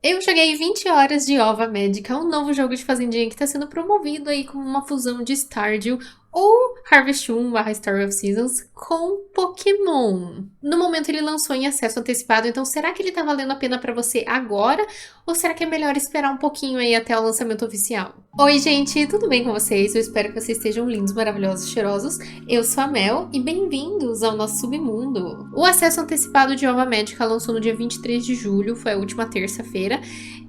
Eu joguei 20 horas de Ova Magica, um novo jogo de fazendinha que está sendo promovido aí como uma fusão de Stardew ou Harvest Moon barra Story of Seasons com Pokémon. No momento ele lançou em acesso antecipado, então será que ele tá valendo a pena para você agora? Ou será que é melhor esperar um pouquinho aí até o lançamento oficial? Oi gente, tudo bem com vocês? Eu espero que vocês estejam lindos, maravilhosos, cheirosos. Eu sou a Mel e bem-vindos ao nosso submundo. O acesso antecipado de Ova Magica lançou no dia 23 de julho, foi a última terça-feira.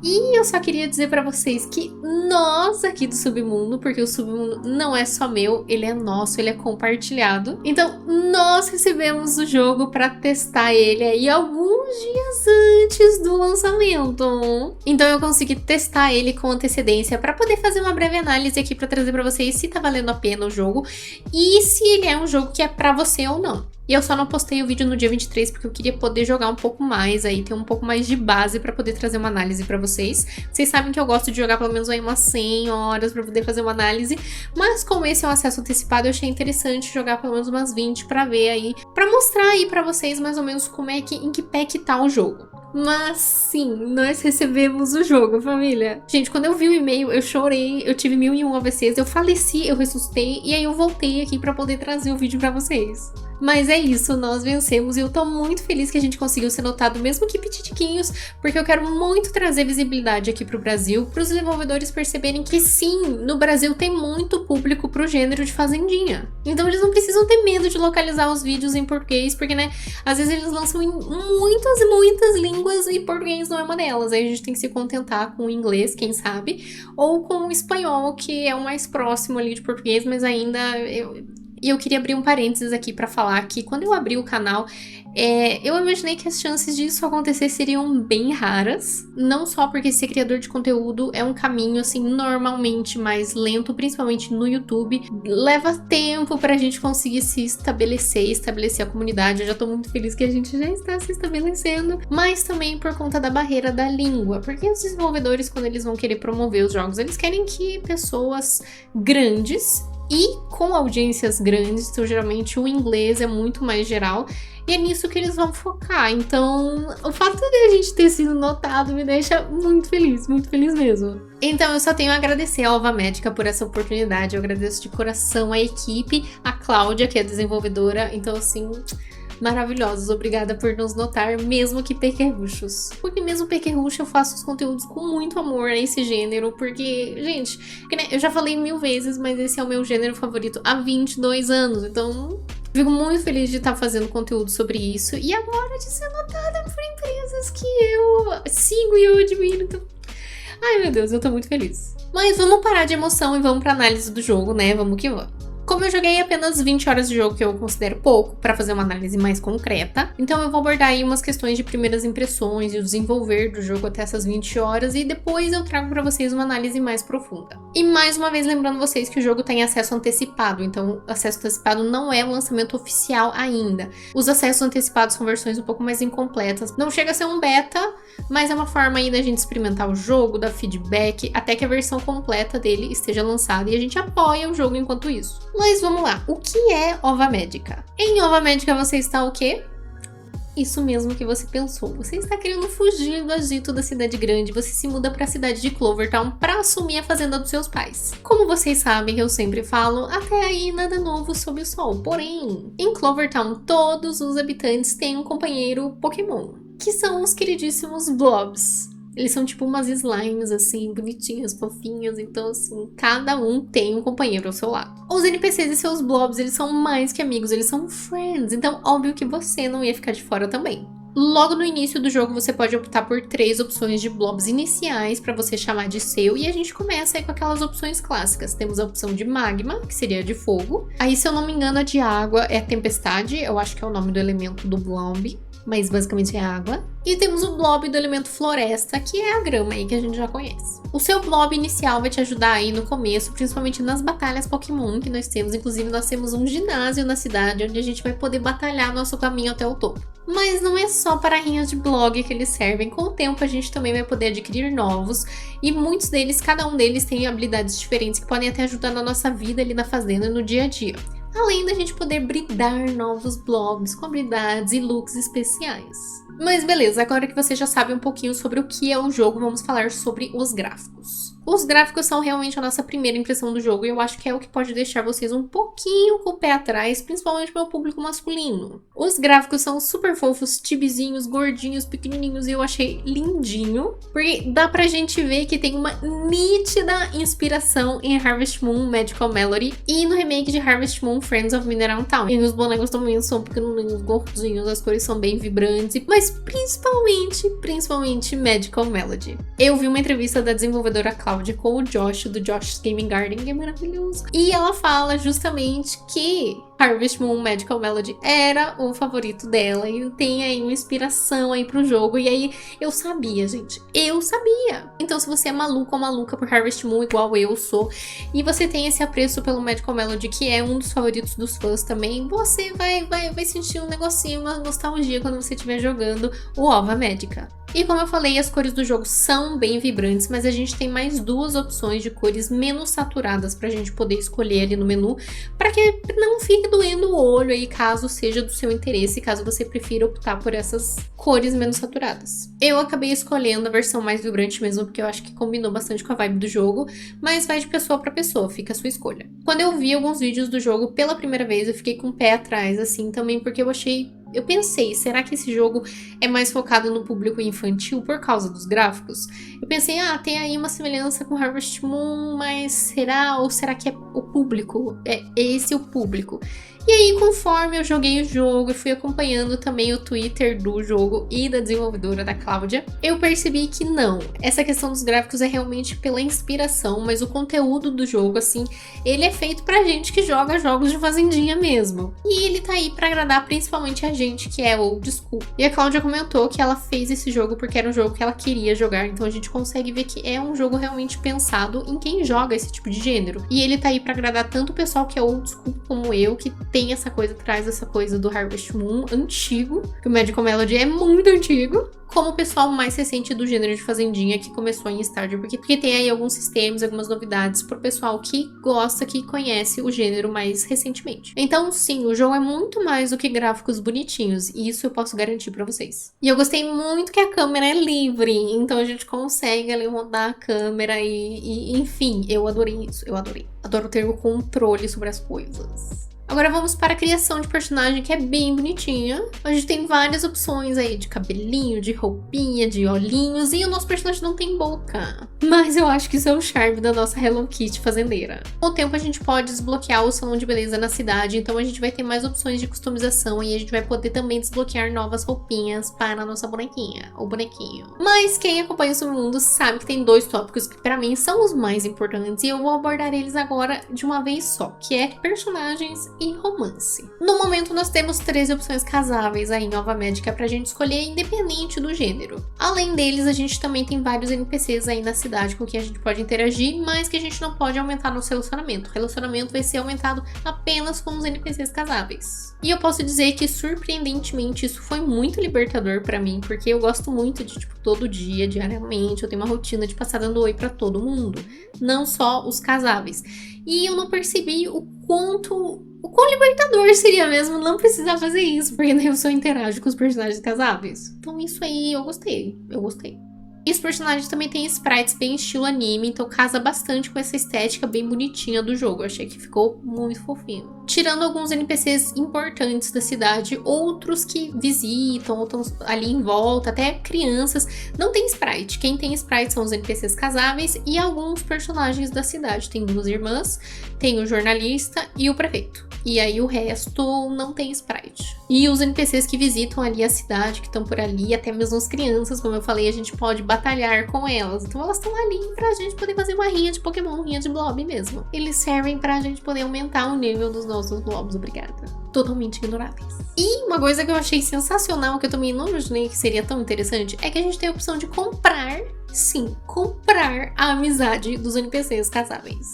E eu só queria dizer pra vocês que nós aqui do Submundo, porque o Submundo não é só meu, ele é nosso, ele é compartilhado. Então, nós recebemos o jogo pra testar ele aí alguns dias antes do lançamento. Então, eu consegui testar ele com antecedência pra poder fazer uma breve análise aqui pra trazer pra vocês se tá valendo a pena o jogo e se ele é um jogo que é pra você ou não. E eu só não postei o vídeo no dia 23 porque eu queria poder jogar um pouco mais aí, ter um pouco mais de base pra poder trazer uma análise pra vocês. Vocês sabem que eu gosto de jogar pelo menos aí umas 100 horas pra poder fazer uma análise, mas como esse é um acesso antecipado, eu achei interessante jogar pelo menos umas 20 pra ver aí, pra mostrar aí pra vocês mais ou menos como é que, em que pé que tá o jogo. Mas sim, nós recebemos o jogo, família. Gente, quando eu vi o e-mail, eu chorei, eu tive 1001 AVCs, eu faleci, eu ressuscitei e aí eu voltei aqui pra poder trazer o vídeo pra vocês. Mas é isso, nós vencemos e eu tô muito feliz que a gente conseguiu ser notado, mesmo que petitiquinhos, porque eu quero muito trazer visibilidade aqui pro Brasil, pros desenvolvedores perceberem que sim, no Brasil tem muito público pro gênero de fazendinha. Então eles não precisam ter medo de localizar os vídeos em português, porque, né, às vezes eles lançam em muitas e muitas línguas e português não é uma delas. Aí a gente tem que se contentar com o inglês, quem sabe, ou com o espanhol, que é o mais próximo ali de português, mas ainda E eu queria abrir um parênteses aqui pra falar que quando eu abri o canal, eu imaginei que as chances disso acontecer seriam bem raras. Não só porque ser criador de conteúdo é um caminho, assim, normalmente mais lento, principalmente no YouTube. Leva tempo pra gente conseguir se estabelecer a comunidade. Eu já tô muito feliz que a gente já está se estabelecendo. Mas também por conta da barreira da língua. Porque os desenvolvedores, quando eles vão querer promover os jogos, eles querem que pessoas grandes e com audiências grandes, então geralmente o inglês é muito mais geral, e é nisso que eles vão focar. Então, o fato de a gente ter sido notado me deixa muito feliz mesmo. Então, eu só tenho a agradecer a Ova Magica por essa oportunidade, eu agradeço de coração a equipe, a Cláudia, que é a desenvolvedora, então assim, maravilhosos, obrigada por nos notar, mesmo que pequerruchos. Porque mesmo pequerrucho eu faço os conteúdos com muito amor a esse gênero, porque, gente, eu já falei 1000 vezes, mas esse é o meu gênero favorito há 22 anos, então fico muito feliz de estar fazendo conteúdo sobre isso e agora de ser notada por empresas que eu sigo e eu admiro, então... Ai meu Deus, eu tô muito feliz. Mas vamos parar de emoção e vamos pra análise do jogo, né? Vamos que vamos. Como eu joguei apenas 20 horas de jogo, que eu considero pouco, para fazer uma análise mais concreta, então eu vou abordar aí umas questões de primeiras impressões e o desenvolver do jogo até essas 20 horas e depois eu trago para vocês uma análise mais profunda. E mais uma vez lembrando vocês que o jogo tem acesso antecipado, então acesso antecipado não é o lançamento oficial ainda. Os acessos antecipados são versões um pouco mais incompletas, não chega a ser um beta, mas é uma forma aí da gente experimentar o jogo, dar feedback, até que a versão completa dele esteja lançada e a gente apoia o jogo enquanto isso. Mas vamos lá, o que é Ova Magica? Em Ova Magica você está o quê? Isso mesmo que você pensou, você está querendo fugir do agito da cidade grande, você se muda para a cidade de Clovertown para assumir a fazenda dos seus pais. Como vocês sabem, eu sempre falo, até aí nada novo sob o sol, porém, em Clovertown todos os habitantes têm um companheiro Pokémon, que são os queridíssimos Blobs. Eles são tipo umas slimes, assim, bonitinhas, fofinhas, então, assim, cada um tem um companheiro ao seu lado. Os NPCs e seus blobs, eles são mais que amigos, eles são friends, então óbvio que você não ia ficar de fora também. Logo no início do jogo, você pode optar por 3 opções de blobs iniciais para você chamar de seu, e a gente começa aí com aquelas opções clássicas. Temos a opção de magma, que seria de fogo. Aí, se eu não me engano, a de água é tempestade, eu acho que é o nome do elemento do blob, mas basicamente é água. E temos o blob do elemento floresta, que é a grama aí que a gente já conhece. O seu blob inicial vai te ajudar aí no começo, principalmente nas batalhas Pokémon que nós temos. Inclusive, nós temos um ginásio na cidade onde a gente vai poder batalhar nosso caminho até o topo. Mas não é só para rinhas de blog que eles servem. Com o tempo, a gente também vai poder adquirir novos. E muitos deles, cada um deles tem habilidades diferentes que podem até ajudar na nossa vida ali na fazenda, no dia a dia. Além da gente poder brindar novos blobs com habilidades e looks especiais. Mas beleza, agora que você já sabe um pouquinho sobre o que é o jogo, vamos falar sobre os gráficos. Os gráficos são realmente a nossa primeira impressão do jogo e eu acho que é o que pode deixar vocês um pouquinho com o pé atrás, principalmente meu público masculino. Os gráficos são super fofos, tibizinhos, gordinhos, pequenininhos e eu achei lindinho, porque dá pra gente ver que tem uma nítida inspiração em Harvest Moon Magical Melody e no remake de Harvest Moon Friends of Mineral Town. E os bonecos também são pequenininhos, gordinhos, as cores são bem vibrantes, mas principalmente Magical Melody. Eu vi uma entrevista da desenvolvedora Cláudia com o Josh, do Josh's Gaming Garden, que é maravilhoso. E ela fala justamente que Harvest Moon Magical Melody era o favorito dela e tem aí uma inspiração aí pro jogo. E aí eu sabia, gente, eu sabia. Então se você é maluco ou maluca por Harvest Moon igual eu sou e você tem esse apreço pelo Magical Melody, que é um dos favoritos dos fãs também, você vai sentir um negocinho, uma nostalgia quando você estiver jogando o Ova Magica. E como eu falei, as cores do jogo são bem vibrantes, mas a gente tem mais duas opções de cores menos saturadas pra gente poder escolher ali no menu, para que não fique doendo o olho aí, caso seja do seu interesse, caso você prefira optar por essas cores menos saturadas. Eu acabei escolhendo a versão mais vibrante mesmo, porque eu acho que combinou bastante com a vibe do jogo, mas vai de pessoa pra pessoa, fica a sua escolha. Quando eu vi alguns vídeos do jogo pela primeira vez, eu fiquei com o pé atrás, assim, também porque eu pensei, será que esse jogo é mais focado no público infantil por causa dos gráficos? Eu pensei, tem aí uma semelhança com Harvest Moon, mas será? Ou será que é o público? É esse o público? E aí, conforme eu joguei o jogo e fui acompanhando também o Twitter do jogo e da desenvolvedora, da Cláudia, eu percebi que não. Essa questão dos gráficos é realmente pela inspiração, mas o conteúdo do jogo, assim, ele é feito pra gente que joga jogos de fazendinha mesmo. E ele tá aí pra agradar principalmente a gente que é old school. E a Cláudia comentou que ela fez esse jogo porque era um jogo que ela queria jogar, então a gente consegue ver que é um jogo realmente pensado em quem joga esse tipo de gênero. E ele tá aí pra agradar tanto o pessoal que é old school como eu, que tem essa coisa, traz essa coisa do Harvest Moon antigo, que o Magical Melody é muito antigo, como o pessoal mais recente do gênero de fazendinha que começou em Stardew, porque tem aí alguns sistemas, algumas novidades pro pessoal que gosta, que conhece o gênero mais recentemente. Então sim, o jogo é muito mais do que gráficos bonitinhos, e isso eu posso garantir pra vocês. E eu gostei muito que a câmera é livre, então a gente consegue ali rodar a câmera e enfim, eu adorei isso, eu adorei. Adoro ter o controle sobre as coisas. Agora vamos para a criação de personagem, que é bem bonitinha. A gente tem várias opções aí de cabelinho, de roupinha, de olhinhos, e o nosso personagem não tem boca. Mas eu acho que isso é o charme da nossa Hello Kitty fazendeira. Com o tempo a gente pode desbloquear o salão de beleza na cidade, então a gente vai ter mais opções de customização e a gente vai poder também desbloquear novas roupinhas para a nossa bonequinha, ou bonequinho. Mas quem acompanha o Submundo sabe que tem dois tópicos que para mim são os mais importantes e eu vou abordar eles agora de uma vez só, que é personagens e romance. No momento nós temos 13 opções casáveis aí em Ova Magica pra gente escolher, independente do gênero. Além deles, a gente também tem vários NPCs aí na cidade com quem a gente pode interagir, mas que a gente não pode aumentar nosso relacionamento. O relacionamento vai ser aumentado apenas com os NPCs casáveis. E eu posso dizer que, surpreendentemente, isso foi muito libertador pra mim, porque eu gosto muito de, todo dia, diariamente, eu tenho uma rotina de passar dando oi pra todo mundo, não só os casáveis. E eu não percebi o quão libertador seria mesmo não precisar fazer isso, porque daí eu só interajo com os personagens casáveis. Então isso aí eu gostei. E os personagens também têm sprites bem estilo anime, então casa bastante com essa estética bem bonitinha do jogo. Eu achei que ficou muito fofinho. Tirando alguns NPCs importantes da cidade, outros que visitam ou estão ali em volta, até crianças, não tem sprite. Quem tem sprite são os NPCs casáveis e alguns personagens da cidade. Tem duas irmãs, tem o jornalista e o prefeito. E aí o resto não tem sprite. E os NPCs que visitam ali a cidade, que estão por ali, até mesmo as crianças, como eu falei, a gente pode batalhar com elas. Então elas estão ali pra gente poder fazer uma rinha de Pokémon, rinha de Blob mesmo. Eles servem pra gente poder aumentar o nível dos nossos Blobs, obrigada. Totalmente ignoráveis. E uma coisa que eu achei sensacional, que eu também não imaginei que seria tão interessante, é que a gente tem a opção de comprar, sim, comprar a amizade dos NPCs casáveis.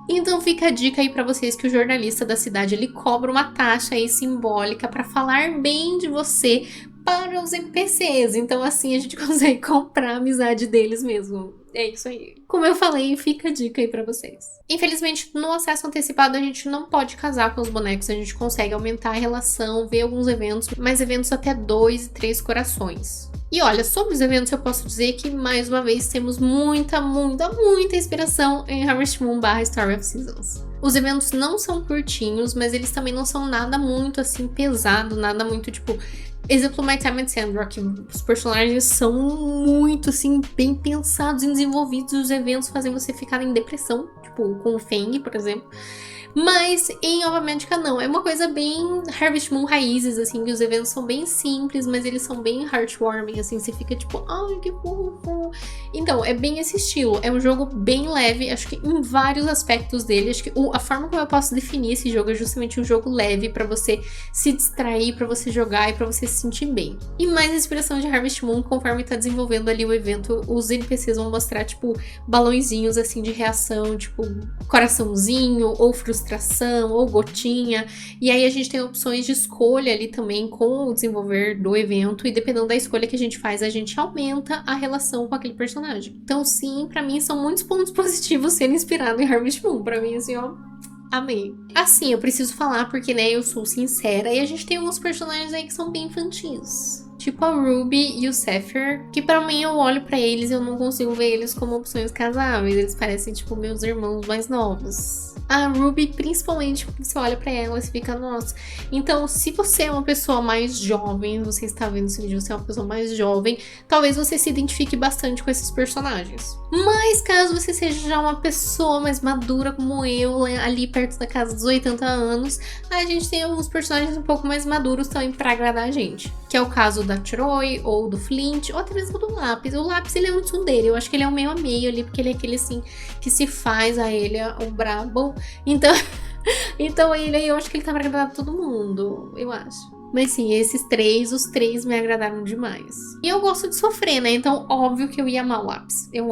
Então fica a dica aí pra vocês que o jornalista da cidade, ele cobra uma taxa aí simbólica pra falar bem de você para os NPCs. Então assim a gente consegue comprar a amizade deles mesmo. É isso aí. Como eu falei, fica a dica aí pra vocês. Infelizmente, no acesso antecipado, a gente não pode casar com os bonecos. A gente consegue aumentar a relação, ver alguns eventos, mas eventos até 2 e 3 corações. E olha, sobre os eventos eu posso dizer que, mais uma vez, temos muita inspiração em Harvest Moon / Story of Seasons. Os eventos não são curtinhos, mas eles também não são nada muito, assim, pesado, nada muito, tipo... Exemplo, My Time at Sandrock, os personagens são muito, assim, bem pensados e desenvolvidos. Os eventos fazem você ficar em depressão, tipo, com o Feng, por exemplo. Mas em Ova Magica não, é uma coisa bem Harvest Moon raízes, assim, que os eventos são bem simples, mas eles são bem heartwarming, assim, você fica tipo, ai, que fofo. Então, é bem esse estilo, é um jogo bem leve, acho que em vários aspectos dele, acho que a forma como eu posso definir esse jogo é justamente um jogo leve pra você se distrair, pra você jogar e pra você se sentir bem. E mais inspiração de Harvest Moon, conforme tá desenvolvendo ali o evento, os NPCs vão mostrar, tipo, balãozinhos, assim, de reação, tipo, coraçãozinho ou frustração ou gotinha, e aí a gente tem opções de escolha ali também com o desenvolver do evento, e dependendo da escolha que a gente faz, a gente aumenta a relação com aquele personagem. Então sim, pra mim são muitos pontos positivos sendo inspirado em Harvest Moon, pra mim assim, ó, amei. Assim, eu preciso falar porque, né, eu sou sincera, e a gente tem alguns personagens aí que são bem infantis. Tipo a Ruby e o Sapphire, que pra mim eu olho pra eles e eu não consigo ver eles como opções casáveis. Eles parecem, tipo, meus irmãos mais novos. A Ruby, principalmente, porque você olha pra ela e você fica, nossa. Então, se você é uma pessoa mais jovem, você está vendo esse vídeo, você é uma pessoa mais jovem, talvez você se identifique bastante com esses personagens. Mas caso você seja já uma pessoa mais madura como eu, ali perto da casa dos 80 anos, a gente tem alguns personagens um pouco mais maduros também pra agradar a gente. Que é o caso da Troy, ou do Flint, ou até mesmo do Lápis. O Lápis, ele é um tsundere, eu acho que ele é um meio a meio ali, porque ele é aquele assim, que se faz a ele, o brabo. Então ele aí, eu acho que ele tá pra agradar todo mundo, eu acho. Mas sim, os três me agradaram demais. E eu gosto de sofrer, né? Então, óbvio que eu ia amar o Lápis. Eu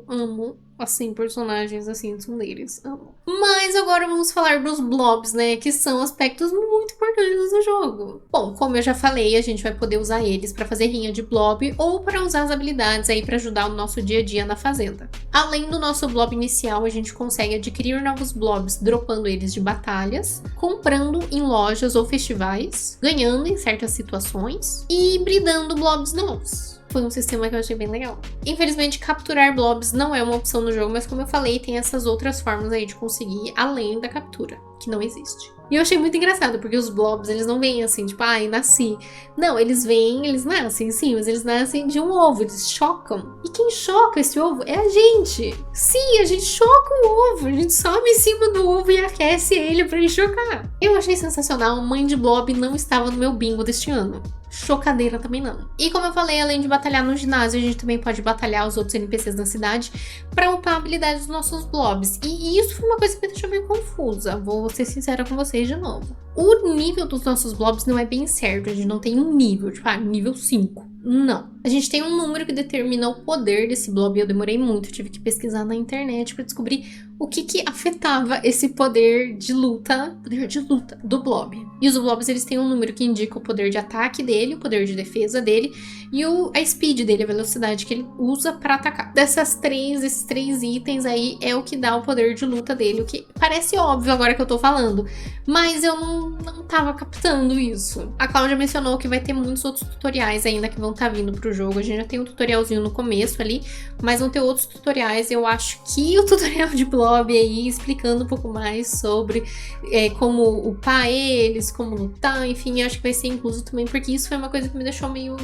amo, assim, personagens assim, tsunders, amo. Mas agora vamos falar dos blobs, né? Que são aspectos muito importantes do jogo. Bom, como eu já falei, a gente vai poder usar eles pra fazer rinha de blob ou para usar as habilidades aí pra ajudar o nosso dia a dia na fazenda. Além do nosso blob inicial, a gente consegue adquirir novos blobs dropando eles de batalhas, comprando em lojas ou festivais, ganhando em certas situações e bridando blobs novos. Foi um sistema que eu achei bem legal. Infelizmente, capturar blobs não é uma opção no jogo, mas como eu falei, tem essas outras formas aí de conseguir além da captura, que não existe. E eu achei muito engraçado, porque os blobs, eles não vêm assim, tipo, ai, nasci. Não, eles nascem sim, mas eles nascem de um ovo, eles chocam. E quem choca esse ovo é a gente. Sim, a gente choca o ovo, a gente sobe em cima do ovo e aquece ele pra ele chocar. Eu achei sensacional, Mãe de Blob não estava no meu bingo deste ano. Chocadeira também não. E como eu falei, além de batalhar no ginásio, a gente também pode batalhar os outros NPCs da cidade pra upar a habilidade dos nossos blobs. E isso foi uma coisa que me deixou meio confusa, vou ser sincera com vocês de novo. O nível dos nossos blobs não é bem certo, a gente não tem um nível, tipo, nível 5. Não. A gente tem um número que determina o poder desse blob e eu demorei muito, eu tive que pesquisar na internet pra descobrir o que afetava esse poder de luta do blob. E os blobs, eles têm um número que indica o poder de ataque dele, o poder de defesa dele e a speed dele, a velocidade que ele usa pra atacar. Esses três itens aí é o que dá o poder de luta dele, o que parece óbvio agora que eu tô falando, mas eu não tava captando isso. A Cláudia mencionou que vai ter muitos outros tutoriais ainda que vão estar vindo pro jogo. A gente já tem um tutorialzinho no começo ali, mas vão ter outros tutoriais. Eu acho que o tutorial de blob aí, explicando um pouco mais sobre como upar eles, como lutar, enfim, acho que vai ser incluso também, porque isso foi uma coisa que me deixou meio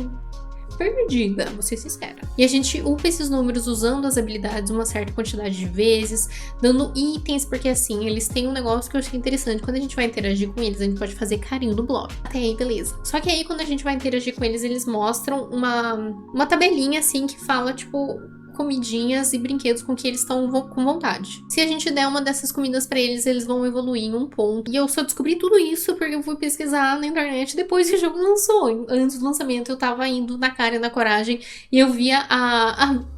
perdida, vou ser sincera. E a gente upa esses números usando as habilidades uma certa quantidade de vezes, dando itens, porque assim, eles têm um negócio que eu achei interessante. Quando a gente vai interagir com eles, a gente pode fazer carinho no blob. Até aí, beleza. Só que aí, quando a gente vai interagir com eles, eles mostram uma tabelinha, assim, que fala, tipo, comidinhas e brinquedos com que eles estão com vontade. Se a gente der uma dessas comidas pra eles, eles vão evoluir em um ponto. E eu só descobri tudo isso porque eu fui pesquisar na internet depois que o jogo lançou. Antes do lançamento, eu tava indo na cara e na coragem e eu via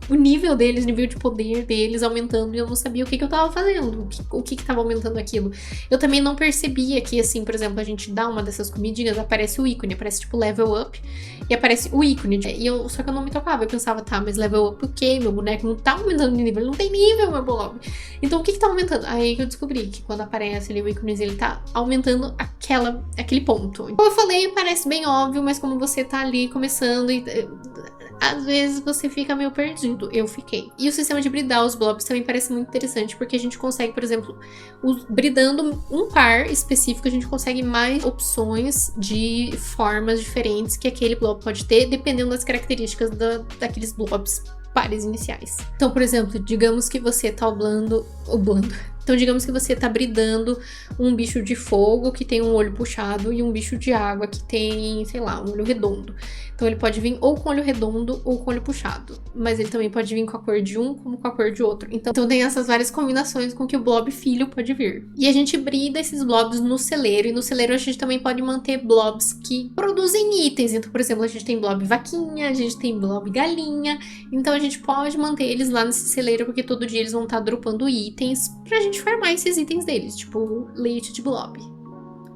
o nível deles, o nível de poder deles aumentando, e eu não sabia o que eu tava fazendo, o que tava aumentando aquilo. Eu também não percebia que, assim, por exemplo, a gente dá uma dessas comidinhas, aparece o ícone, aparece tipo level up, e aparece o ícone. Só que eu não me tocava, eu pensava, tá, mas level up o quê? Meu boneco não tá aumentando de nível, ele não tem nível, meu blob. Então o que tá aumentando? Aí que eu descobri que quando aparece ali o ícone, ele tá aumentando aquele ponto. Como eu falei, parece bem óbvio, mas como você tá ali começando e às vezes você fica meio perdido. Eu fiquei. E o sistema de bridar os blobs também parece muito interessante, porque a gente consegue, por exemplo, bridando um par específico, a gente consegue mais opções de formas diferentes que aquele blob pode ter, dependendo das características daqueles blobs pares iniciais. Então, por exemplo, digamos que você tá Então, digamos que você tá bridando um bicho de fogo que tem um olho puxado e um bicho de água que tem, sei lá, um olho redondo. Então, ele pode vir ou com olho redondo ou com olho puxado. Mas ele também pode vir com a cor de um como com a cor de outro. Então tem essas várias combinações com que o blob filho pode vir. E a gente brida esses blobs no celeiro. E no celeiro a gente também pode manter blobs que produzem itens. Então, por exemplo, a gente tem blob vaquinha, a gente tem blob galinha. Então a gente pode manter eles lá nesse celeiro, porque todo dia eles vão estar dropando itens pra gente farmar esses itens deles, tipo leite de blob,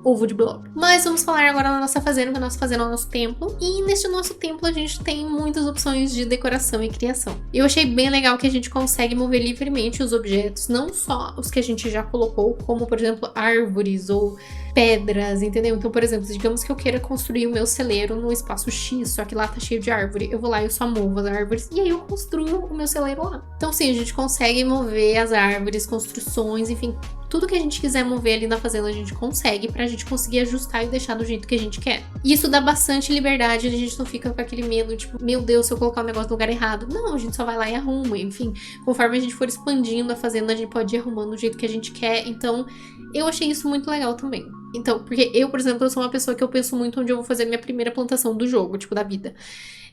ovo de blob. Mas vamos falar agora da nossa fazenda, que a nossa fazenda é o nosso templo. E neste nosso templo a gente tem muitas opções de decoração e criação. Eu achei bem legal que a gente consegue mover livremente os objetos, não só os que a gente já colocou, como por exemplo árvores ou pedras, entendeu? Então, por exemplo, digamos que eu queira construir o meu celeiro num espaço X, só que lá tá cheio de árvore. Eu vou lá e eu só movo as árvores e aí eu construo o meu celeiro lá. Então, sim, a gente consegue mover as árvores, construções, enfim, tudo que a gente quiser mover ali na fazenda a gente consegue, pra gente conseguir ajustar e deixar do jeito que a gente quer. E isso dá bastante liberdade, a gente não fica com aquele medo, tipo, meu Deus, se eu colocar o negócio no lugar errado. Não, a gente só vai lá e arruma, enfim. Conforme a gente for expandindo a fazenda, a gente pode ir arrumando do jeito que a gente quer. Então, eu achei isso muito legal também. Então, porque eu, por exemplo, eu sou uma pessoa que eu penso muito onde eu vou fazer minha primeira plantação do jogo, tipo, da vida.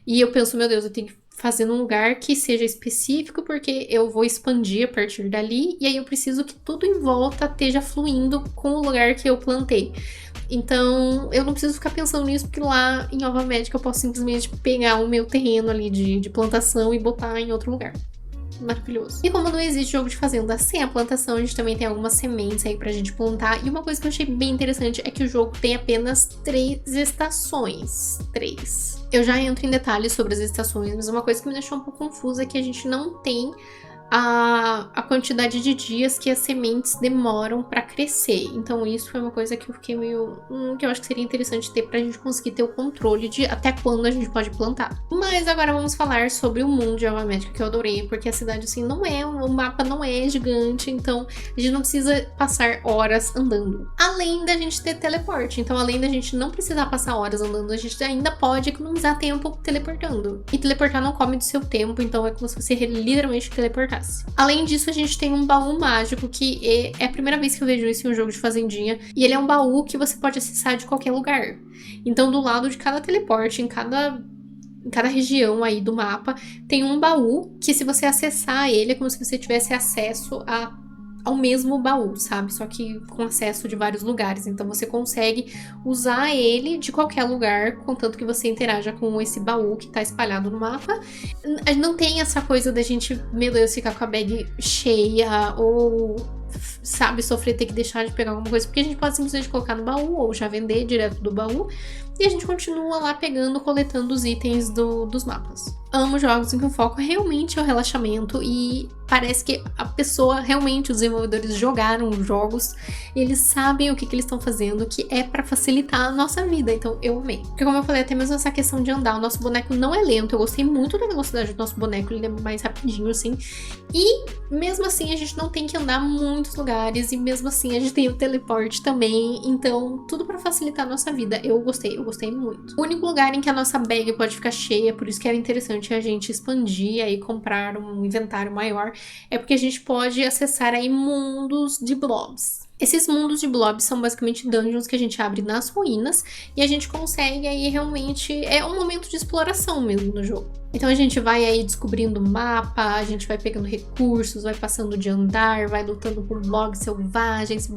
E eu penso, meu Deus, eu tenho que fazer num lugar que seja específico, porque eu vou expandir a partir dali, e aí eu preciso que tudo em volta esteja fluindo com o lugar que eu plantei. Então, eu não preciso ficar pensando nisso, porque lá em Ova Médica eu posso simplesmente pegar o meu terreno ali de plantação e botar em outro lugar. Maravilhoso. E como não existe jogo de fazenda sem a plantação, a gente também tem algumas sementes aí pra gente plantar. E uma coisa que eu achei bem interessante é que o jogo tem apenas 3 estações. 3. Eu já entro em detalhes sobre as estações, mas uma coisa que me deixou um pouco confusa é que a gente não tem a quantidade de dias que as sementes demoram pra crescer. Então isso foi uma coisa que eu fiquei meio... que eu acho que seria interessante ter pra gente conseguir ter o controle de até quando a gente pode plantar. Mas agora vamos falar sobre o mundo de Ova Médica, que eu adorei, porque a cidade assim não é... o mapa não é gigante, então a gente não precisa passar horas andando. Além da gente ter teleporte, então além da gente não precisar passar horas andando, a gente ainda pode economizar tempo teleportando. E teleportar não come do seu tempo, então é como se você literalmente teleportasse. Além disso, a gente tem um baú mágico, que é a primeira vez que eu vejo isso em um jogo de fazendinha, e ele é um baú que você pode acessar de qualquer lugar. Então, do lado de cada teleporte, em cada região aí do mapa, tem um baú que, se você acessar ele, é como se você tivesse acesso ao mesmo baú, sabe? Só que com acesso de vários lugares. Então você consegue usar ele de qualquer lugar, contanto que você interaja com esse baú que tá espalhado no mapa. Não tem essa coisa da gente, meu Deus, ficar com a bag cheia ou, sabe, sofrer ter que deixar de pegar alguma coisa, porque a gente pode simplesmente colocar no baú ou já vender direto do baú. E a gente continua lá pegando, coletando os itens dos mapas. Amo jogos em que o foco realmente é o relaxamento, e parece que a pessoa, realmente, os desenvolvedores jogaram jogos e eles sabem o que eles estão fazendo, que é pra facilitar a nossa vida. Então eu amei. Porque, como eu falei, até mesmo essa questão de andar, o nosso boneco não é lento. Eu gostei muito da velocidade do nosso boneco, ele é mais rapidinho assim. E mesmo assim a gente não tem que andar muitos lugares, e mesmo assim a gente tem o teleporte também. Então tudo pra facilitar a nossa vida. Eu gostei muito. O único lugar em que a nossa bag pode ficar cheia, por isso que era interessante a gente expandir aí, comprar um inventário maior, é porque a gente pode acessar aí mundos de blobs. Esses mundos de blobs são basicamente dungeons que a gente abre nas ruínas e a gente consegue aí realmente, é um momento de exploração mesmo no jogo. Então a gente vai aí descobrindo o mapa, a gente vai pegando recursos, vai passando de andar, vai lutando com blobs selvagens,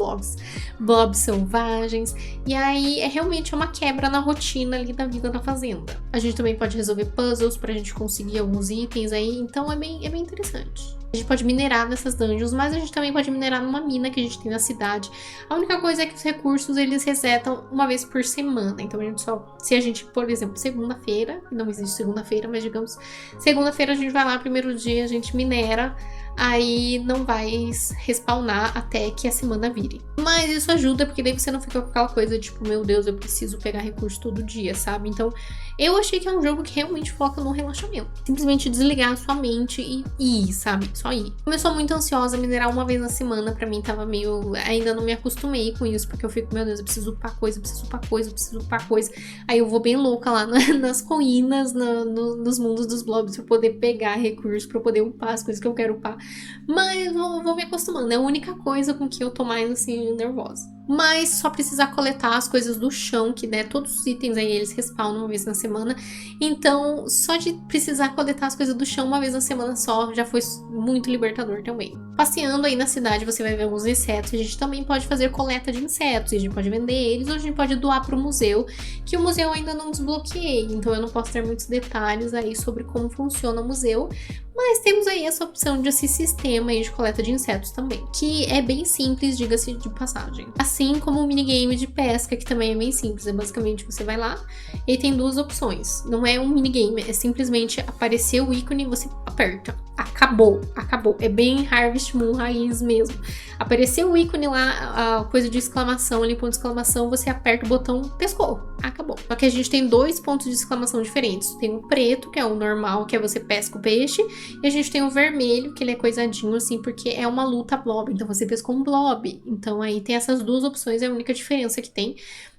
e aí é realmente uma quebra na rotina ali da vida na fazenda. A gente também pode resolver puzzles pra gente conseguir alguns itens aí, então é bem interessante. A gente pode minerar nessas dungeons, mas a gente também pode minerar numa mina que a gente tem na cidade. A única coisa é que os recursos, eles resetam uma vez por semana. Então, a gente só... Se a gente, por exemplo, segunda-feira... Não existe segunda-feira, mas digamos... Segunda-feira a gente vai lá, primeiro dia, a gente minera. Aí não vai respawnar até que a semana vire. Mas isso ajuda, porque daí você não fica com aquela coisa tipo, meu Deus, eu preciso pegar recurso todo dia, sabe? Então, eu achei que é um jogo que realmente foca no relaxamento. Simplesmente desligar a sua mente e ir, sabe? Só ir. Como eu sou muito ansiosa, minerar uma vez na semana, pra mim tava meio... Ainda não me acostumei com isso, porque eu fico, meu Deus, eu preciso upar coisa, eu preciso upar coisa, eu preciso upar coisa. Aí eu vou bem louca lá nas ruínas, nos mundos dos blobs, pra poder pegar recursos, pra poder upar as coisas que eu quero upar. Mas vou me acostumando, é a única coisa com que eu tô mais, assim, nervosa. Mas só precisar coletar as coisas do chão, que né, todos os itens aí eles respawnam uma vez na semana. Então, só de precisar coletar as coisas do chão uma vez na semana só, já foi muito libertador também. Passeando aí na cidade, você vai ver alguns insetos. A gente também pode fazer coleta de insetos, a gente pode vender eles, ou a gente pode doar para o museu, que o museu ainda não desbloqueei. Então, eu não posso ter muitos detalhes aí sobre como funciona o museu. Mas temos aí essa opção desse sistema aí de coleta de insetos também, que é bem simples, diga-se de passagem. Assim como o minigame de pesca, que também é bem simples. É basicamente você vai lá e tem duas opções. Não é um minigame, é simplesmente aparecer o ícone e você aperta. Acabou. É bem Harvest Moon raiz mesmo. Apareceu o ícone lá, a coisa de exclamação, ali, ponto de exclamação, você aperta o botão, pescou. Acabou. Só que a gente tem dois pontos de exclamação diferentes. Tem o preto, que é o normal, que é você pesca o peixe. E a gente tem o vermelho, que ele é coisadinho assim, porque é uma luta blob. Então você pescou um blob. Então aí tem essas duas opções, é a única diferença que tem.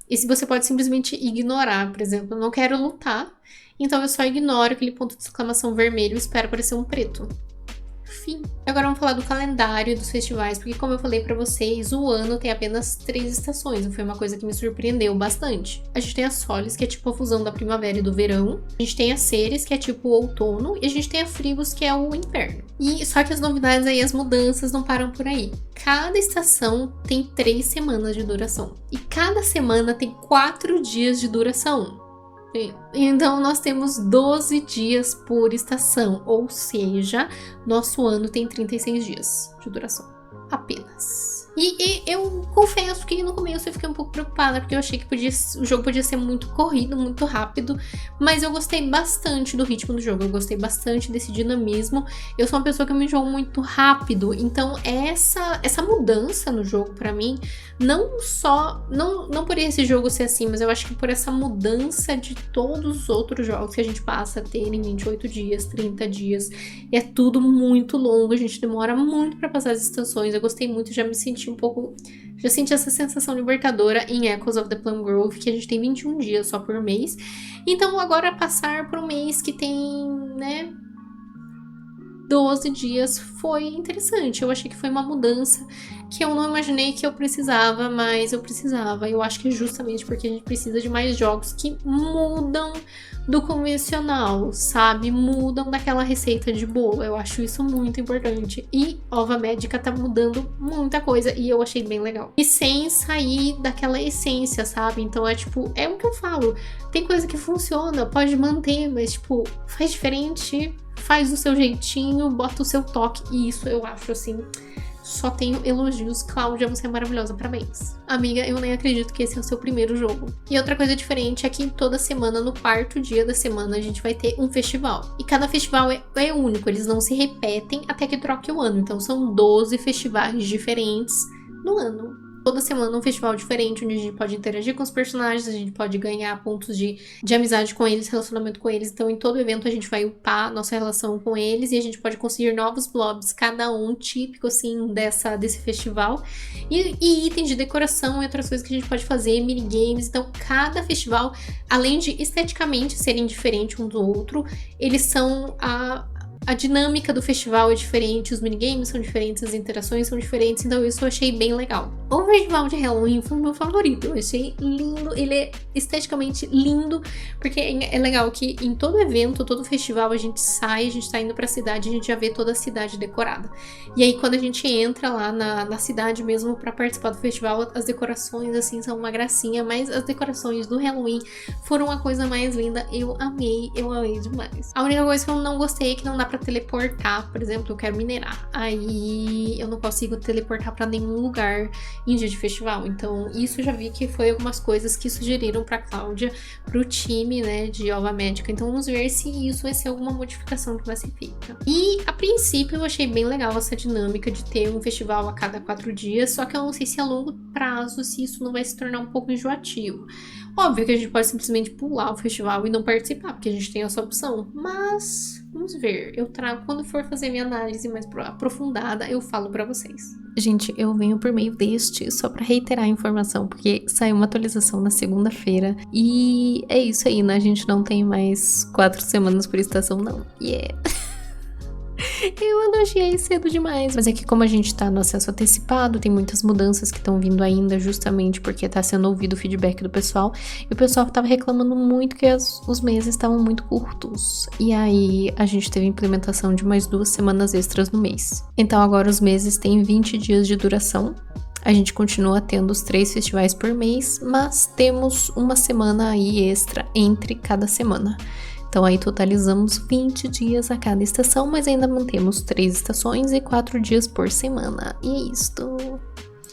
E se você pode simplesmente ignorar, por exemplo, eu não quero lutar, então eu só ignoro aquele ponto de exclamação vermelho e espero aparecer um preto. Fim. Agora vamos falar do calendário dos festivais, porque como eu falei pra vocês, o ano tem apenas 3 estações, e foi uma coisa que me surpreendeu bastante. A gente tem a Solis, que é tipo a fusão da primavera e do verão. A gente tem a Ceres, que é tipo o outono. E a gente tem a Frigos, que é o inverno. E só que as novidades aí, as mudanças não param por aí. Cada estação tem 3 semanas de duração. E cada semana tem 4 dias de duração. Então nós temos 12 dias por estação, ou seja, nosso ano tem 36 dias de duração, apenas. E eu confesso que no começo eu fiquei um pouco preocupada, porque eu achei que o jogo podia ser muito corrido, muito rápido, mas eu gostei bastante do ritmo do jogo, eu gostei bastante desse dinamismo. Eu sou uma pessoa que me enjoo muito rápido, então essa mudança no jogo pra mim, não por esse jogo ser assim, mas eu acho que por essa mudança de todos os outros jogos que a gente passa a ter em 28 dias, 30 dias, e é tudo muito longo, a gente demora muito pra passar as estações. Eu gostei muito, já me senti um pouco... Já senti essa sensação libertadora em Echoes of the Plum Grove, que a gente tem 21 dias só por mês. Então agora passar por um mês que tem, né, 12 dias foi interessante. Eu achei que foi uma mudança que eu não imaginei que eu precisava, mas eu precisava. Eu acho que é justamente porque a gente precisa de mais jogos que mudam do convencional, sabe? Mudam daquela receita de bolo. Eu acho isso muito importante. E Ova Médica tá mudando muita coisa e eu achei bem legal. E sem sair daquela essência, sabe? Então é tipo, é o que eu falo. Tem coisa que funciona, pode manter, mas tipo, faz diferente, faz do seu jeitinho, bota o seu toque. E isso eu acho assim... Só tenho elogios. Cláudia, você é maravilhosa, parabéns. Amiga, eu nem acredito que esse é o seu primeiro jogo. E outra coisa diferente é que toda semana, no quarto dia da semana, a gente vai ter um festival. E cada festival é único, eles não se repetem até que troque o ano. Então são 12 festivais diferentes no ano. Toda semana um festival diferente, onde a gente pode interagir com os personagens, a gente pode ganhar pontos de amizade com eles, relacionamento com eles. Então, em todo evento, a gente vai upar nossa relação com eles e a gente pode conseguir novos blobs, cada um típico, assim, desse festival. E itens de decoração e outras coisas que a gente pode fazer, minigames. Então, cada festival, além de esteticamente serem diferentes um do outro, eles são a dinâmica do festival é diferente, os minigames são diferentes, as interações são diferentes, então isso eu achei bem legal. O festival de Halloween foi o meu favorito. Eu achei lindo, ele é esteticamente lindo, porque é legal que em todo evento, todo festival, a gente sai, a gente tá indo pra cidade, a gente já vê toda a cidade decorada. E aí, quando a gente entra lá na cidade mesmo pra participar do festival, as decorações, assim, são uma gracinha, mas as decorações do Halloween foram a coisa mais linda. Eu amei demais. A única coisa que eu não gostei é que não dá pra teleportar. Por exemplo, eu quero minerar. Aí eu não consigo teleportar pra nenhum lugar em dia de festival. Então, isso eu já vi que foi algumas coisas que sugeriram pra Cláudia, pro time, né, de Ova Médica. Então, vamos ver se isso vai ser alguma modificação que vai ser feita. E, a princípio, eu achei bem legal essa dinâmica de ter um festival a cada 4 dias, só que eu não sei se a longo prazo, se isso não vai se tornar um pouco enjoativo. Óbvio que a gente pode simplesmente pular o festival e não participar, porque a gente tem essa opção, mas vamos ver. Eu trago, quando for fazer minha análise mais aprofundada, eu falo pra vocês. Gente, eu venho por meio deste só pra reiterar a informação, porque saiu uma atualização na segunda-feira e é isso aí, né? A gente não tem mais 4 semanas por estação, não. Yeah! Eu elogiei cedo demais, mas é que como a gente tá no acesso antecipado, tem muitas mudanças que estão vindo ainda, justamente porque tá sendo ouvido o feedback do pessoal, e o pessoal tava reclamando muito que os meses estavam muito curtos, e aí a gente teve implementação de mais 2 semanas extras no mês. Então agora os meses têm 20 dias de duração. A gente continua tendo os 3 festivais por mês, mas temos uma semana aí extra entre cada semana. Então aí totalizamos 20 dias a cada estação, mas ainda mantemos 3 estações e 4 dias por semana. E é isto.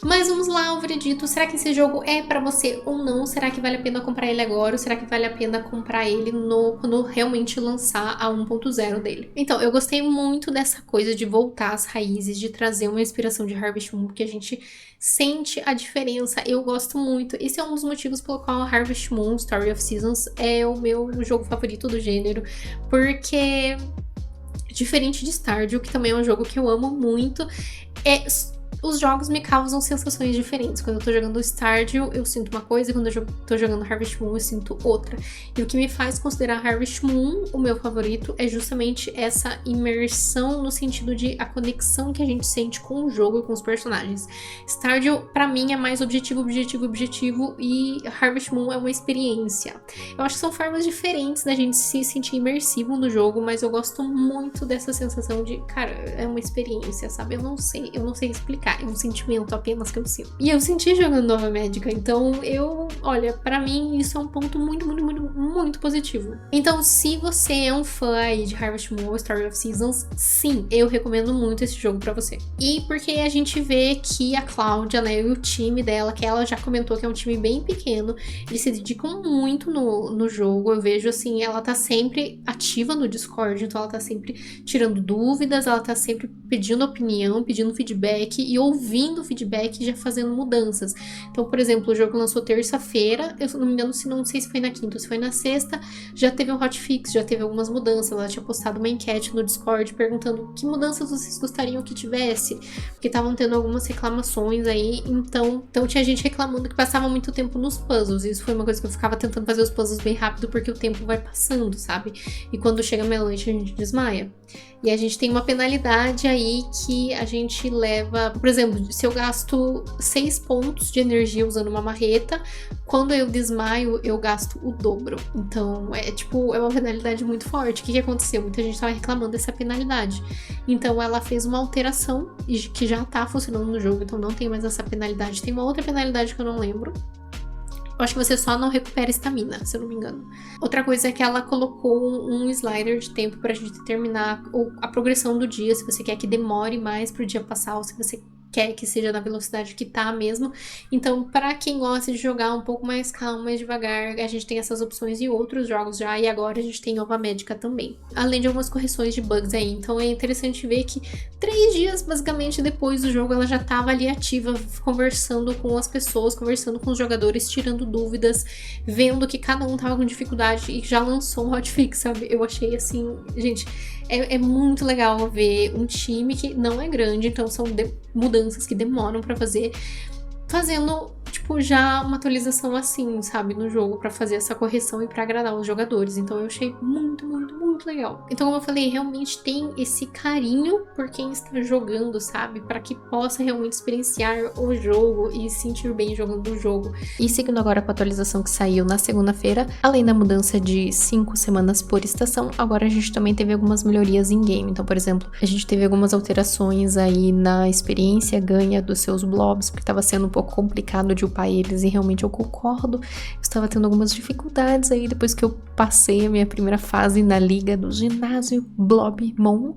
Mas vamos lá, o veredito. Será que esse jogo é pra você ou não? Será que vale a pena comprar ele agora? Ou será que vale a pena comprar ele quando realmente lançar a 1.0 dele? Então, eu gostei muito dessa coisa de voltar às raízes, de trazer uma inspiração de Harvest Moon, porque a gente sente a diferença. Eu gosto muito. Esse é um dos motivos pelo qual Harvest Moon Story of Seasons é o meu jogo favorito do gênero, porque diferente de Stardew, que também é um jogo que eu amo muito, os jogos me causam sensações diferentes. Quando eu tô jogando Stardew, eu sinto uma coisa, e quando eu tô jogando Harvest Moon, eu sinto outra. E o que me faz considerar Harvest Moon o meu favorito é justamente essa imersão, no sentido de a conexão que a gente sente com o jogo e com os personagens. Stardew, pra mim, é mais objetivo, e Harvest Moon é uma experiência. Eu acho que são formas diferentes da gente se sentir imersivo no jogo, mas eu gosto muito dessa sensação de, cara, é uma experiência, sabe? Eu não sei explicar. É um sentimento apenas que eu sinto. E eu senti jogando Nova Médica, então olha, pra mim isso é um ponto muito positivo. Então, se você é um fã aí de Harvest Moon ou Story of Seasons, sim, eu recomendo muito esse jogo pra você. E porque a gente vê que a Cláudia, né, e o time dela, que ela já comentou que é um time bem pequeno, eles se dedicam muito no jogo. Eu vejo, assim, ela tá sempre ativa no Discord, então ela tá sempre tirando dúvidas, ela tá sempre pedindo opinião, pedindo feedback e ouvindo o feedback e já fazendo mudanças. Então, por exemplo, o jogo lançou terça-feira, eu não me engano, não sei se foi na quinta ou se foi na sexta, já teve um hotfix, já teve algumas mudanças. Ela tinha postado uma enquete no Discord perguntando que mudanças vocês gostariam que tivesse, porque estavam tendo algumas reclamações aí, então tinha gente reclamando que passava muito tempo nos puzzles. Isso foi uma coisa que eu ficava tentando fazer os puzzles bem rápido, porque o tempo vai passando, sabe? E quando chega meia-noite a gente desmaia. E a gente tem uma penalidade aí que a gente leva, por exemplo, se eu gasto 6 pontos de energia usando uma marreta, quando eu desmaio, eu gasto o dobro. Então, é uma penalidade muito forte. O que aconteceu? Muita gente tava reclamando dessa penalidade. Então, ela fez uma alteração que já tá funcionando no jogo, então não tem mais essa penalidade. Tem uma outra penalidade que eu não lembro. Eu acho que você só não recupera estamina, se eu não me engano. Outra coisa é que ela colocou um slider de tempo pra gente terminar a progressão do dia, se você quer que demore mais pro dia passar, ou se você quer que seja na velocidade que tá mesmo. Então, para quem gosta de jogar um pouco mais calmo, mais devagar, a gente tem essas opções e outros jogos já, e agora a gente tem Nova Médica também. Além de algumas correções de bugs aí. Então é interessante ver que 3 dias, basicamente, depois do jogo, ela já tava ali ativa, conversando com as pessoas, conversando com os jogadores, tirando dúvidas, vendo que cada um tava com dificuldade e já lançou um hotfix, sabe? Eu achei assim, gente, é muito legal ver um time que não é grande, então são mudanças que demoram pra fazer, fazendo tipo, já uma atualização assim, sabe, no jogo pra fazer essa correção e pra agradar os jogadores. Então eu achei muito, muito, muito legal. Então, como eu falei, realmente tem esse carinho por quem está jogando, sabe? Pra que possa realmente experienciar o jogo e se sentir bem jogando o jogo. E seguindo agora com a atualização que saiu na segunda-feira, além da mudança de 5 semanas por estação, agora a gente também teve algumas melhorias em game. Então, por exemplo, a gente teve algumas alterações aí na experiência ganha dos seus blobs, porque estava sendo um pouco complicado de upar eles, e realmente eu concordo. Eu estava tendo algumas dificuldades aí depois que eu passei a minha primeira fase na liga do ginásio Blobmon.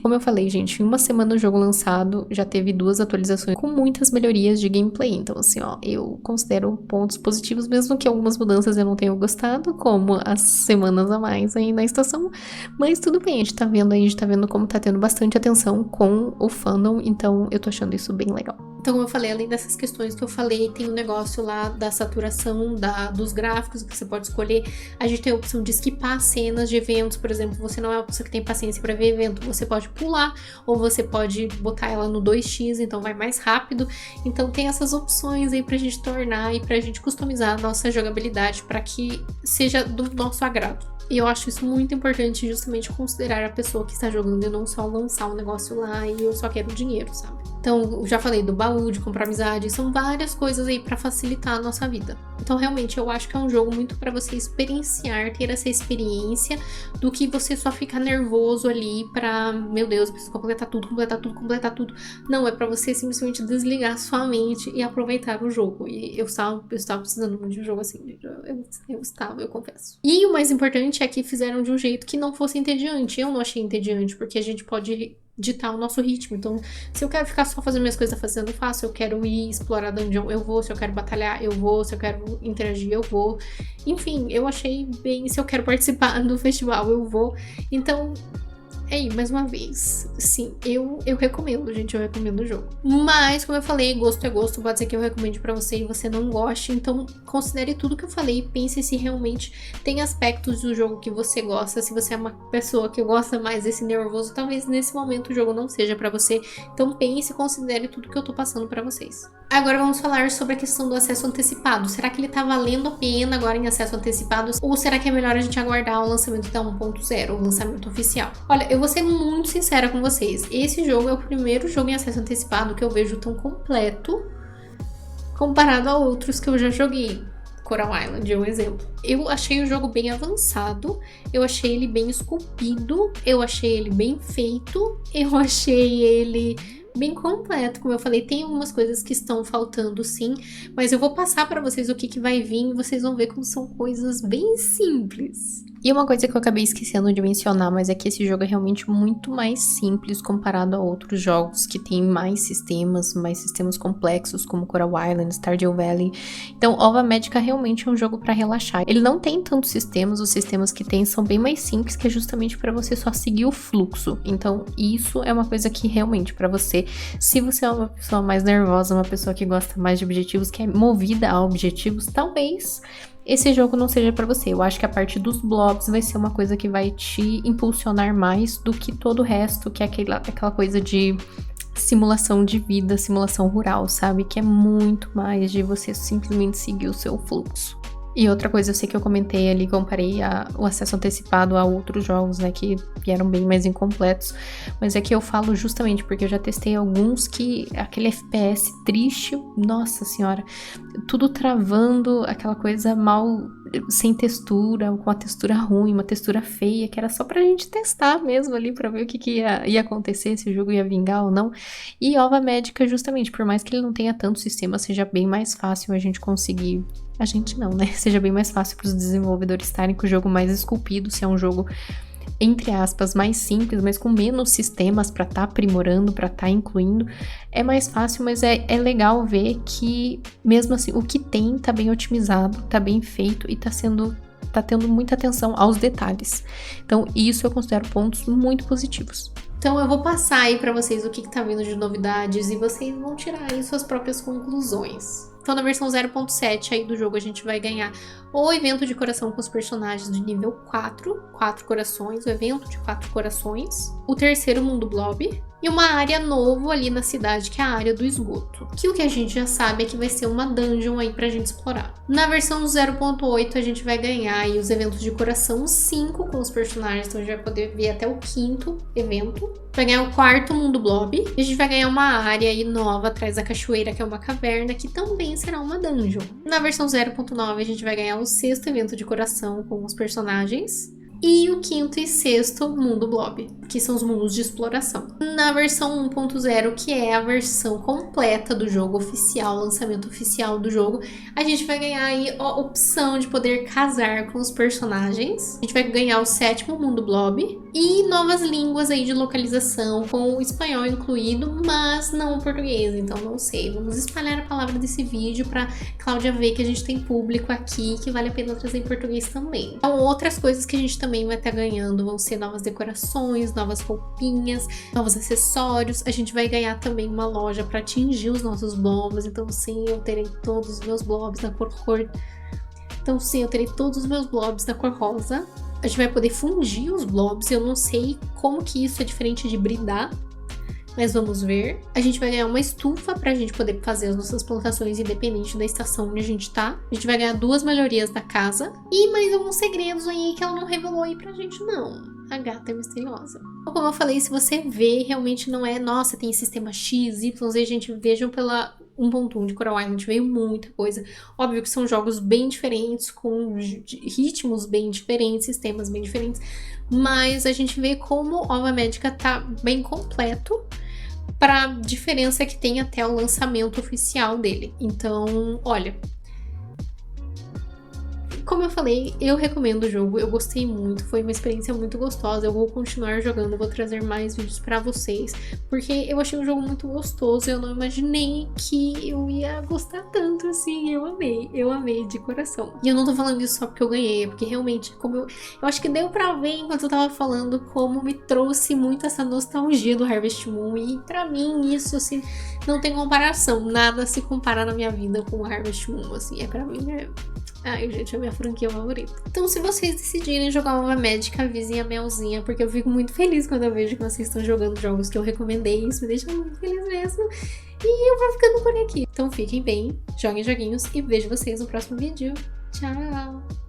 Como eu falei, gente, em uma semana do jogo lançado, já teve 2 atualizações com muitas melhorias de gameplay. Então, assim, ó, eu considero pontos positivos, mesmo que algumas mudanças eu não tenha gostado, como as semanas a mais aí na estação. Mas tudo bem, a gente tá vendo aí, a gente tá vendo como tá tendo bastante atenção com o fandom, então eu tô achando isso bem legal. Então, como eu falei, além dessas questões que eu falei, tem o negócio lá da saturação dos gráficos que você pode escolher. A gente tem a opção de skipar cenas de eventos, por exemplo, você não é uma pessoa que tem paciência pra ver evento, você pode pular, ou você pode botar ela no 2x, então vai mais rápido. Então tem essas opções aí pra gente tornar e pra gente customizar a nossa jogabilidade para que seja do nosso agrado. E eu acho isso muito importante, justamente considerar a pessoa que está jogando e não só lançar um negócio lá e eu só quero dinheiro, sabe? Então, eu já falei do baú, de comprar amizade, são várias coisas aí pra facilitar a nossa vida. Então, realmente, eu acho que é um jogo muito pra você experienciar, ter essa experiência, do que você só ficar nervoso ali pra, meu Deus, eu preciso completar tudo, completar tudo, completar tudo. Não, é pra você simplesmente desligar sua mente e aproveitar o jogo. E eu estava precisando muito de um jogo assim, gente. Eu confesso. E o mais importante é que fizeram de um jeito que não fosse entediante. Eu não achei entediante, porque a gente pode ditar o nosso ritmo. Então, se eu quero ficar só fazendo minhas coisas, fazendo, eu faço. Eu quero ir explorar dungeon, eu vou. Se eu quero batalhar, eu vou. Se eu quero interagir, eu vou. Enfim, eu achei bem. Se eu quero participar do festival, eu vou. Então, aí, mais uma vez, sim, eu recomendo, gente, eu recomendo o jogo. Mas, como eu falei, gosto é gosto, pode ser que eu recomende pra você e você não goste, então considere tudo que eu falei, pense se realmente tem aspectos do jogo que você gosta, se você é uma pessoa que gosta mais desse nervoso, talvez nesse momento o jogo não seja pra você, então pense e considere tudo que eu tô passando pra vocês. Agora vamos falar sobre a questão do acesso antecipado. Será que ele tá valendo a pena agora em acesso antecipado? Ou será que é melhor a gente aguardar o lançamento da 1.0, o lançamento oficial? Olha, eu vou ser muito sincera com vocês. Esse jogo é o primeiro jogo em acesso antecipado que eu vejo tão completo comparado a outros que eu já joguei. Coral Island é um exemplo. Eu achei o jogo bem avançado, eu achei ele bem esculpido, eu achei ele bem feito, eu achei ele bem completo, como eu falei, tem algumas coisas que estão faltando sim, mas eu vou passar pra vocês o que vai vir e vocês vão ver como são coisas bem simples. E uma coisa que eu acabei esquecendo de mencionar, mas é que esse jogo é realmente muito mais simples comparado a outros jogos que tem mais sistemas complexos, como Coral Island, Stardew Valley. Então, Ova Magica realmente é um jogo pra relaxar. Ele não tem tantos sistemas, os sistemas que tem são bem mais simples, que é justamente pra você só seguir o fluxo. Então, isso é uma coisa que realmente pra você, se você é uma pessoa mais nervosa, uma pessoa que gosta mais de objetivos, que é movida a objetivos, talvez esse jogo não seja pra você. Eu acho que a parte dos blobs vai ser uma coisa que vai te impulsionar mais do que todo o resto, que é aquela coisa de simulação de vida, simulação rural, sabe? Que é muito mais de você simplesmente seguir o seu fluxo. E outra coisa, eu sei que eu comentei ali, comparei o acesso antecipado a outros jogos, né, que eram bem mais incompletos, mas é que eu falo justamente porque eu já testei alguns que aquele FPS triste, nossa senhora, tudo travando, aquela coisa mal, sem textura, com a textura ruim, uma textura feia, que era só pra gente testar mesmo ali, pra ver o que ia acontecer, se o jogo ia vingar ou não. E Ova Magica, justamente, por mais que ele não tenha tanto sistema, seja bem mais fácil a gente conseguir. A gente não, né? Seja bem mais fácil para os desenvolvedores estarem com o jogo mais esculpido, se é um jogo, entre aspas, mais simples, mas com menos sistemas para estar aprimorando, para estar incluindo. É mais fácil, mas é legal ver que, mesmo assim, o que tem tá bem otimizado, tá bem feito e tá tendo muita atenção aos detalhes. Então, isso eu considero pontos muito positivos. Então eu vou passar aí pra vocês o que tá vindo de novidades e vocês vão tirar aí suas próprias conclusões. Então na versão 0.7 aí do jogo a gente vai ganhar o evento de coração com os personagens de nível 4 corações, o evento de 4 corações, o terceiro mundo blob, e uma área novo ali na cidade, que é a área do esgoto. Que o que a gente já sabe é que vai ser uma dungeon aí pra gente explorar. Na versão 0.8 a gente vai ganhar aí os eventos de coração 5 com os personagens, então a gente vai poder ver até o 5º evento. Vai ganhar o 4º mundo blob, e a gente vai ganhar uma área aí nova atrás da cachoeira, que é uma caverna, que também será uma dungeon. Na versão 0.9 a gente vai ganhar o 6º evento de coração com os personagens. E o 5º e 6º mundo blob, que são os mundos de exploração. Na versão 1.0, que é a versão completa do jogo oficial, lançamento oficial do jogo, a gente vai ganhar aí a opção de poder casar com os personagens. A gente vai ganhar o 7º mundo blob e novas línguas aí de localização, com o espanhol incluído, mas não o português, então não sei. Vamos espalhar a palavra desse vídeo para Cláudia ver que a gente tem público aqui, que vale a pena trazer em português também. Então, outras coisas que a gente também vai estar ganhando vão ser novas decorações, novas roupinhas, novos acessórios. A gente vai ganhar também uma loja para atingir os nossos blobs. Então sim, eu terei todos os meus blobs da cor Então sim, eu terei todos os meus blobs da cor rosa. A gente vai poder fundir os blobs. Eu não sei como que isso é diferente de bridar, mas vamos ver. A gente vai ganhar uma estufa pra gente poder fazer as nossas plantações independente da estação onde a gente tá. A gente vai ganhar 2 melhorias da casa. E mais alguns segredos aí que ela não revelou aí pra gente, não. A gata é misteriosa. Então, como eu falei, se você vê, realmente não é... Nossa, tem sistema X, Y, Z, gente, vejam pela 1.1 de Coral Island, veio muita coisa. Óbvio que são jogos bem diferentes, com ritmos bem diferentes, sistemas bem diferentes. Mas a gente vê como Ova Magica tá bem completo para a diferença que tem até o lançamento oficial dele. Então, olha, como eu falei, eu recomendo o jogo, eu gostei muito, foi uma experiência muito gostosa, eu vou continuar jogando, eu vou trazer mais vídeos pra vocês, porque eu achei um jogo muito gostoso, eu não imaginei que eu ia gostar tanto assim, eu amei de coração. E eu não tô falando isso só porque eu ganhei, é porque realmente, como eu acho que deu pra ver enquanto eu tava falando, como me trouxe muito essa nostalgia do Harvest Moon, e pra mim isso, assim, não tem comparação, nada se compara na minha vida com o Harvest Moon, assim, pra mim Ai, gente, é a minha franquia favorita. Então, se vocês decidirem jogar Ova Magica, avisem a Melzinha, porque eu fico muito feliz quando eu vejo que vocês estão jogando jogos que eu recomendei. Isso me deixa muito feliz mesmo. E eu vou ficando por aqui. Então, fiquem bem, joguem joguinhos e vejo vocês no próximo vídeo. Tchau!